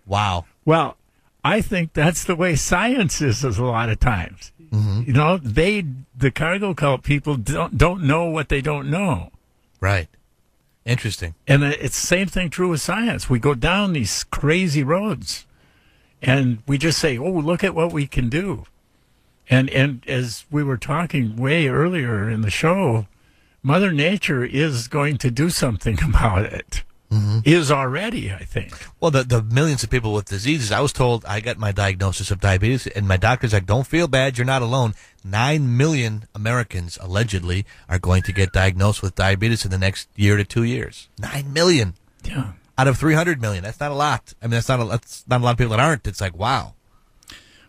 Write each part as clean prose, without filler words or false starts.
Wow. Well, I think that's the way science is a lot of times. Mm-hmm. You know, the cargo cult people don't know what they don't know. Right. Interesting. And it's the same thing true with science. We go down these crazy roads, and we just say, oh, look at what we can do. And as we were talking way earlier in the show, Mother Nature is going to do something about it. Mm-hmm. Is already, I think. Well, the millions of people with diseases, I was told, I got my diagnosis of diabetes, and my doctor's like, don't feel bad, you're not alone. 9 million Americans, allegedly, are going to get diagnosed with diabetes in the next year to 2 years. 9 million. Yeah. Out of 300 million. That's not a lot. I mean, that's not a lot of people that aren't. It's like, wow.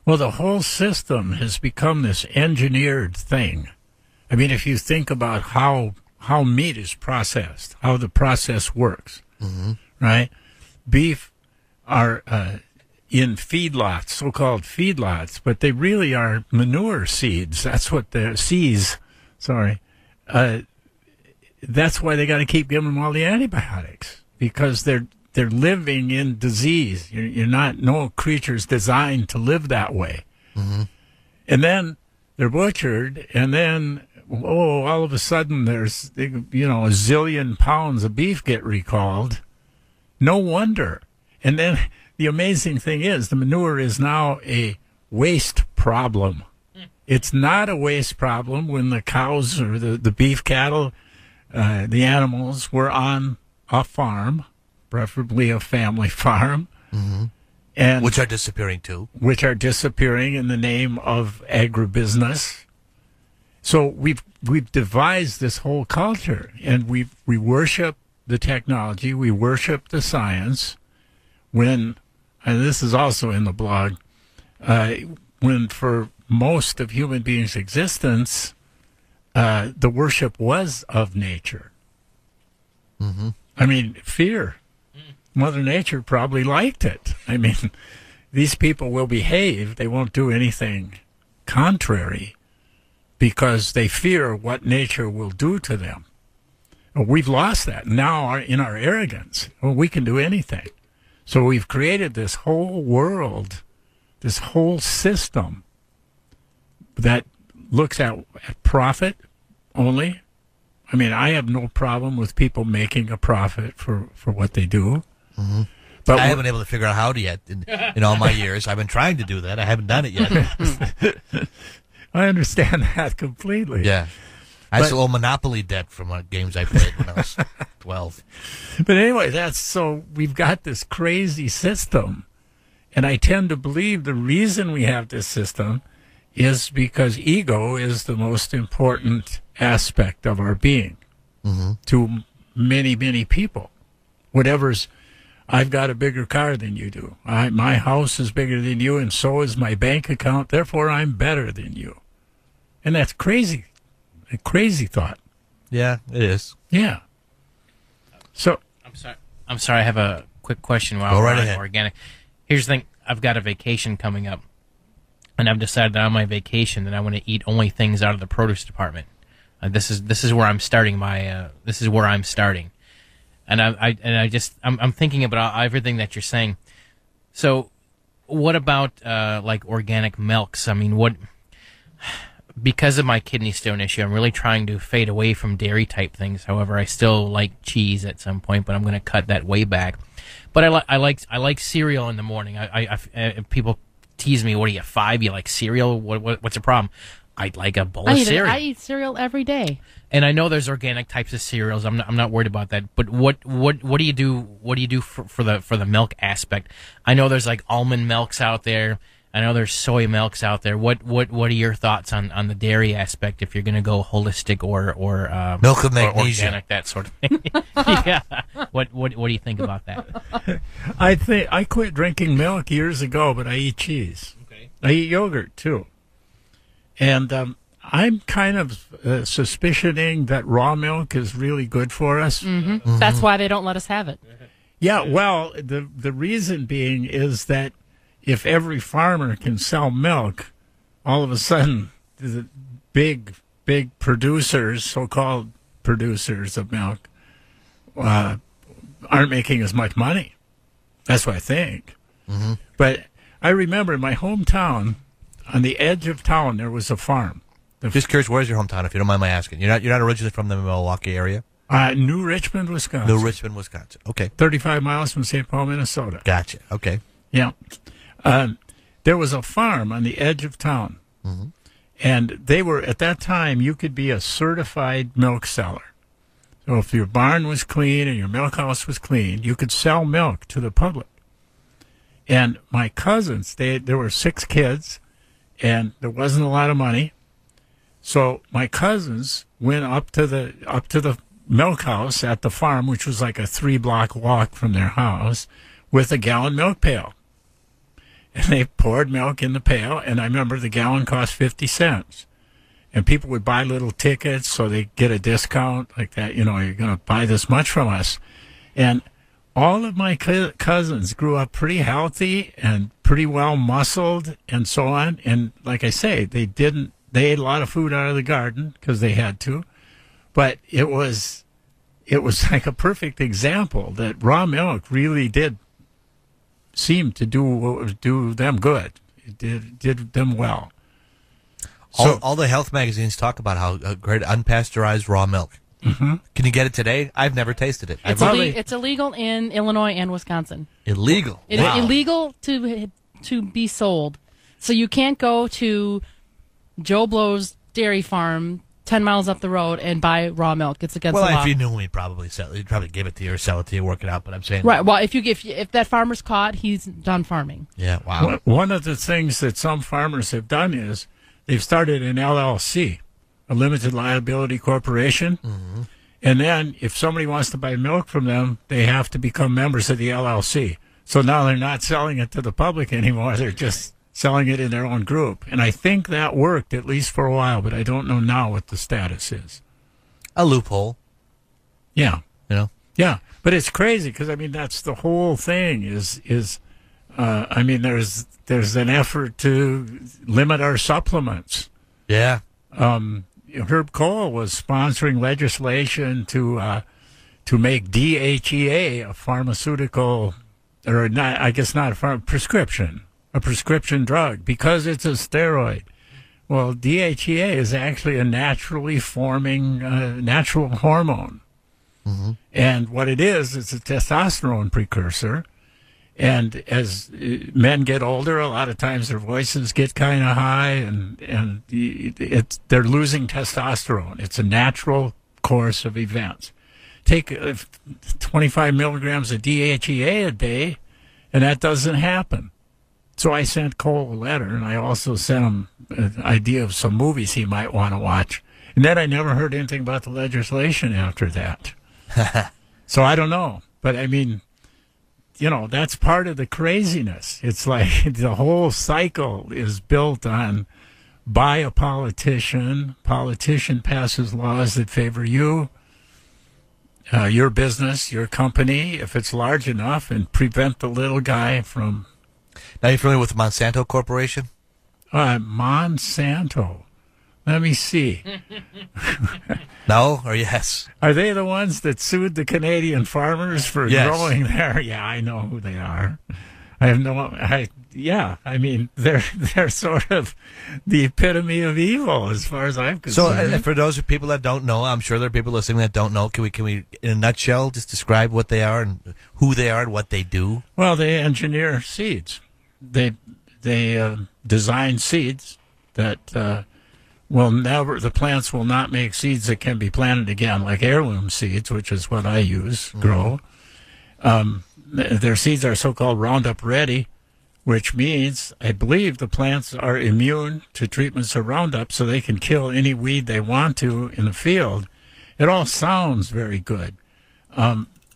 Well, the whole system has become this engineered thing. I mean, if you think about how meat is processed, how the process works, mm-hmm. right? Beef are in feedlots, so-called feedlots, but they really are manure seeds. That's what they're sorry. That's why they got to keep giving them all the antibiotics, because they're living in disease. You're not, no creature's designed to live that way. Mm-hmm. And then they're butchered, and then all of a sudden there's, a zillion pounds of beef get recalled. No wonder. And then the amazing thing is the manure is now a waste problem. It's not a waste problem when the cows or the beef cattle, the animals were on a farm, preferably a family farm. Mm-hmm. And which are disappearing too. Which are disappearing in the name of agribusiness. So we've devised this whole culture, and we worship the technology, we worship the science. And this is also in the blog, when for most of human beings' existence, the worship was of nature. Mm-hmm. I mean, fear. Mother Nature probably liked it. I mean, these people will behave. They won't do anything contrary because they fear what nature will do to them. We've lost that. Now, in our arrogance, we can do anything. So we've created this whole world, this whole system that looks at profit only. I mean, I have no problem with people making a profit for what they do. Mm-hmm. But I haven't been able to figure out how to yet in all my years. I've been trying to do that. I haven't done it yet. I understand that completely. Yeah. I still owe Monopoly debt from games I played when I was 12. But anyway, so we've got this crazy system. And I tend to believe the reason we have this system is because ego is the most important aspect of our being mm-hmm. to many, many people. I've got a bigger car than you do. My house is bigger than you, and so is my bank account. Therefore, I'm better than you. And that's crazy. A crazy thought. Yeah, it is. Yeah. So I'm sorry. I have a quick question while we're on organic. Here's the thing. I've got a vacation coming up, and I've decided that on my vacation that I want to eat only things out of the produce department. This is where I'm starting this is where I'm starting. And I'm thinking about everything that you're saying. So, what about like organic milks? I mean, because of my kidney stone issue, I'm really trying to fade away from dairy type things. However, I still like cheese at some point, but I'm going to cut that way back. But I like cereal in the morning. People tease me, "What are you, 5? You like cereal? What's the problem?" I'd like a bowl of cereal. I eat cereal every day. And I know there's organic types of cereals. I'm not worried about that. But what do you do? What do you do for the milk aspect? I know there's like almond milks out there. I know there's soy milks out there. What are your thoughts on the dairy aspect? If you're going to go holistic or milk of magnesia, organic, that sort of thing. Yeah. What do you think about that? I quit drinking milk years ago, but I eat cheese. Okay. I eat yogurt too. And I'm kind of suspicioning that raw milk is really good for us. Mm-hmm. Mm-hmm. That's why they don't let us have it. Yeah, well, the reason being is that if every farmer can sell milk, all of a sudden the big producers, so-called producers of milk, aren't making as much money. That's what I think. Mm-hmm. But I remember in my hometown, on the edge of town, there was a farm. Just curious, where's your hometown, if you don't mind my asking? You're not originally from the Milwaukee area? New Richmond, Wisconsin. New Richmond, Wisconsin. Okay. 35 miles from St. Paul, Minnesota. Gotcha. Okay. Yeah. There was a farm on the edge of town. Mm-hmm. And they were, at that time, you could be a certified milk seller. So if your barn was clean and your milk house was clean, you could sell milk to the public. And my cousins, there were 6 kids, and there wasn't a lot of money. So my cousins went up to the milk house at the farm, which was like a 3-block walk from their house, with a gallon milk pail. And they poured milk in the pail, and I remember the gallon cost 50 cents. And people would buy little tickets so they get a discount like that. You know, you're going to buy this much from us. And all of my cousins grew up pretty healthy and pretty well muscled and so on. And like I say, they ate a lot of food out of the garden because they had to. But it was like a perfect example that raw milk really did seem to do them good. It did them well. So all the health magazines talk about how great unpasteurized raw milk. Mm-hmm. Can you get it today? I've never tasted it. It's illegal in Illinois and Wisconsin. Illegal? It is illegal to be sold. So you can't go to Joe Blow's dairy farm 10 miles up the road and buy raw milk. It's against the law. Well, if you knew him, he'd probably give it to you or sell it to you, work it out. But I'm saying, right. Well, if that farmer's caught, he's done farming. Yeah. Wow. One of the things that some farmers have done is they've started an LLC, a limited liability corporation, mm-hmm. and then if somebody wants to buy milk from them, they have to become members of the LLC. So now they're not selling it to the public anymore; they're just selling it in their own group. And I think that worked, at least for a while, but I don't know now what the status is. A loophole. Yeah. You know? Yeah. But it's crazy because, I mean, that's the whole thing is I mean, there's an effort to limit our supplements. Yeah. Herb Kohl was sponsoring legislation to make DHEA a pharmaceutical, or not, I guess not a prescription. A prescription drug because it's a steroid. Well, DHEA is actually a naturally forming natural hormone. Mm-hmm. And what it is, it's a testosterone precursor. And as men get older, a lot of times their voices get kind of high and they're losing testosterone. It's a natural course of events. Take 25 milligrams of DHEA a day, and that doesn't happen. So I sent Cole a letter, and I also sent him an idea of some movies he might want to watch. And then I never heard anything about the legislation after that. So I don't know. But, I mean, you know, that's part of the craziness. It's like the whole cycle is built on buy a politician passes laws that favor you, your business, your company, if it's large enough, and prevent the little guy from... Now, you familiar with the Monsanto Corporation? Monsanto. Let me see. No or yes? Are they the ones that sued the Canadian farmers for growing there? Yeah, I know who they are. I mean, they're sort of the epitome of evil as far as I'm concerned. So, for those people that don't know, I'm sure there are people listening that don't know. Can we, in a nutshell, just describe what they are and who they are and what they do? Well, they engineer seeds. They design seeds that the plants will not make seeds that can be planted again, like heirloom seeds, which is what I use, grow. Their seeds are so-called Roundup Ready, which means I believe the plants are immune to treatments of Roundup so they can kill any weed they want to in the field. It all sounds very good.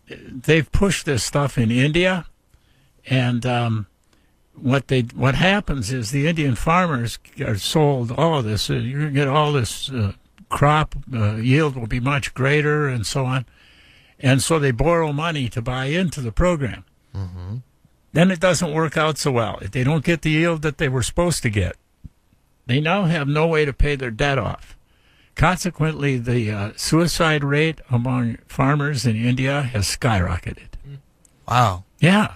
They've pushed this stuff in India, and what happens is the Indian farmers are sold all of this. You're going to get all this crop yield will be much greater, and so on. And so they borrow money to buy into the program. Mm-hmm. Then it doesn't work out so well. If they don't get the yield that they were supposed to get, they now have no way to pay their debt off. Consequently, the suicide rate among farmers in India has skyrocketed. Wow. Yeah.